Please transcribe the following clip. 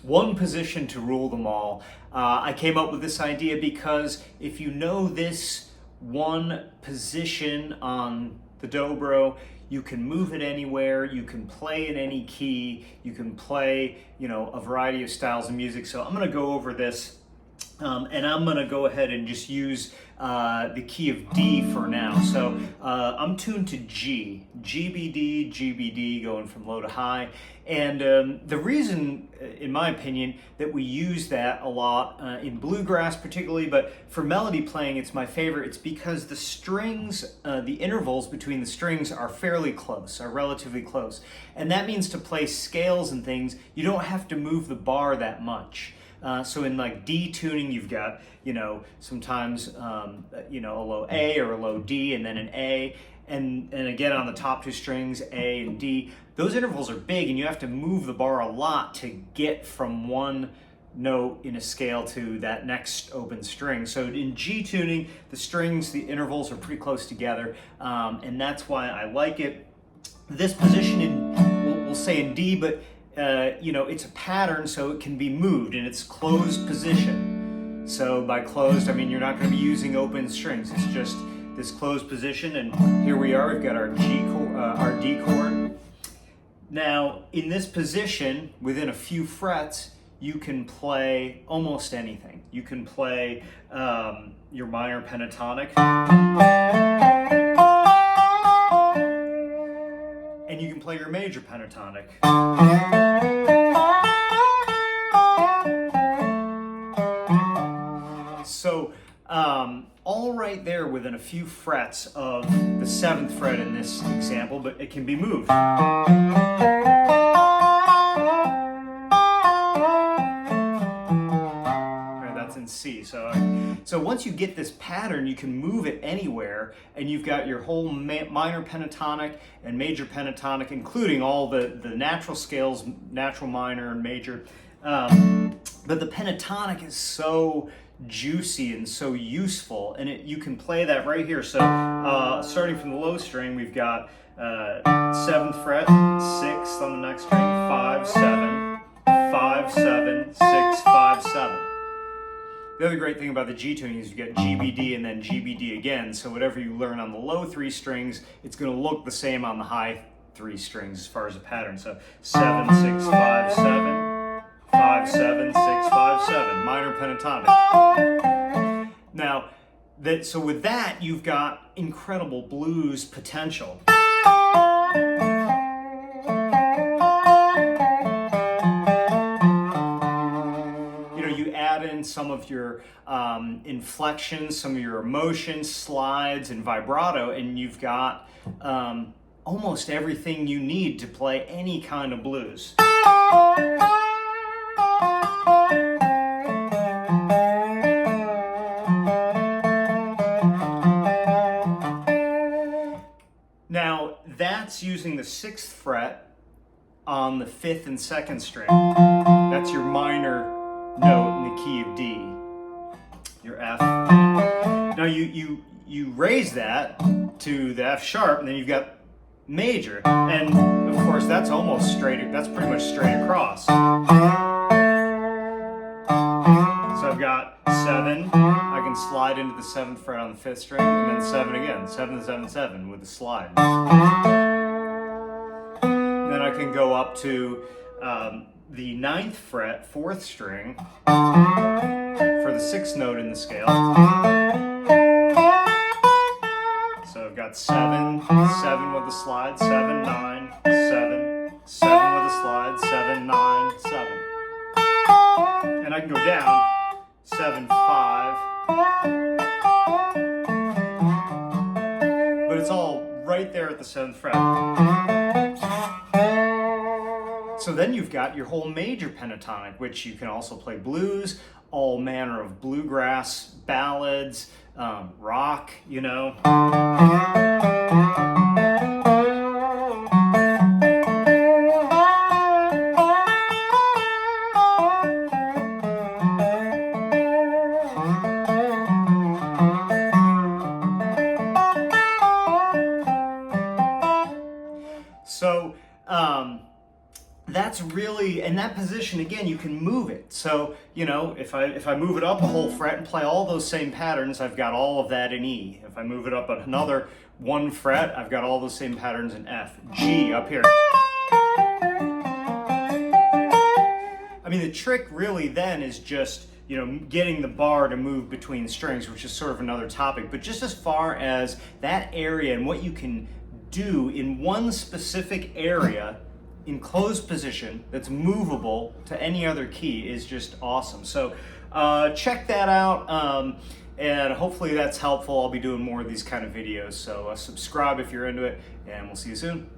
one position to rule them all. I came up with this idea because if you know this one position on the Dobro, you can move it anywhere, you can play in any key, you can play, a variety of styles of music. So I'm going to go over this, and I'm going to go ahead and just use the key of D for now. So I'm tuned to G, GBD, GBD, going from low to high. And the reason, in my opinion, that we use that a lot in bluegrass particularly, but for melody playing, it's my favorite. It's because the strings, the intervals between the strings are fairly close, are relatively close. And that means to play scales and things, you don't have to move the bar that much. So in like D tuning, you've got, sometimes, a low A or a low D and then an A. And again, on the top two strings, A and D, those intervals are big and you have to move the bar a lot to get from one note in a scale to that next open string. So in G tuning, the strings, the intervals are pretty close together, and that's why I like it. This position we'll say in D, but it's a pattern, so it can be moved in its closed position. So by closed, I mean you're not going to be using open strings. It's just this closed position, and here we are. We've got our our D chord. Now, in this position, within a few frets, you can play almost anything. You can play your minor pentatonic, and you can play your major pentatonic. So, all right there within a few frets of the 7th fret in this example, but it can be moved. That's in C. So once you get this pattern, you can move it anywhere, and you've got your whole minor pentatonic and major pentatonic, including all the natural scales, natural, minor, and major. But the pentatonic is so juicy and so useful, and you can play that right here. So starting from the low string, we've got 7th fret, 6th on the next string, 5, 7, 5, 7, 6, 5, 7. The other great thing about the G tuning is you get GBD and then GBD again, so whatever you learn on the low 3 strings, it's going to look the same on the high 3 strings as far as a pattern. So 7, 6, 5, 7. 5, 7, 6, 5, 7, minor pentatonic. Now, so with that, you've got incredible blues potential. You add in some of your inflections, some of your emotions, slides, and vibrato, and you've got almost everything you need to play any kind of blues. Now, that's using the 6th fret on the 5th and 2nd string. That's your minor note in the key of D, your F. Now you raise that to the F sharp, and then you've got major, and of course that's almost straight, that's pretty much straight across. So I've got 7, I can slide into the 7th fret on the 5th string, and then 7 again, 7, 7, 7 with a slide. Then I can go up to the 9th fret, 4th string, for the 6th note in the scale. So I've got 7, 7 with a slide, 7, 9, 7, 7 with a slide, 7, 9, 7. And I can go down, 7, 5. But it's all right there at the 7th fret. So then you've got your whole major pentatonic, which you can also play blues, all manner of bluegrass, ballads, rock, So that's really in that position again, you can move it. So, you know, if I move it up a whole fret and play all those same patterns, I've got all of that in E. If I move it up another 1 fret, I've got all those same patterns in F. G up here. I mean, the trick really then is just, you know, getting the bar to move between strings, which is sort of another topic. But just as far as that area and what you can do in one specific area in closed position that's movable to any other key is just awesome. So check that out, and hopefully that's helpful. I'll be doing more of these kind of videos. So subscribe if you're into it, and we'll see you soon.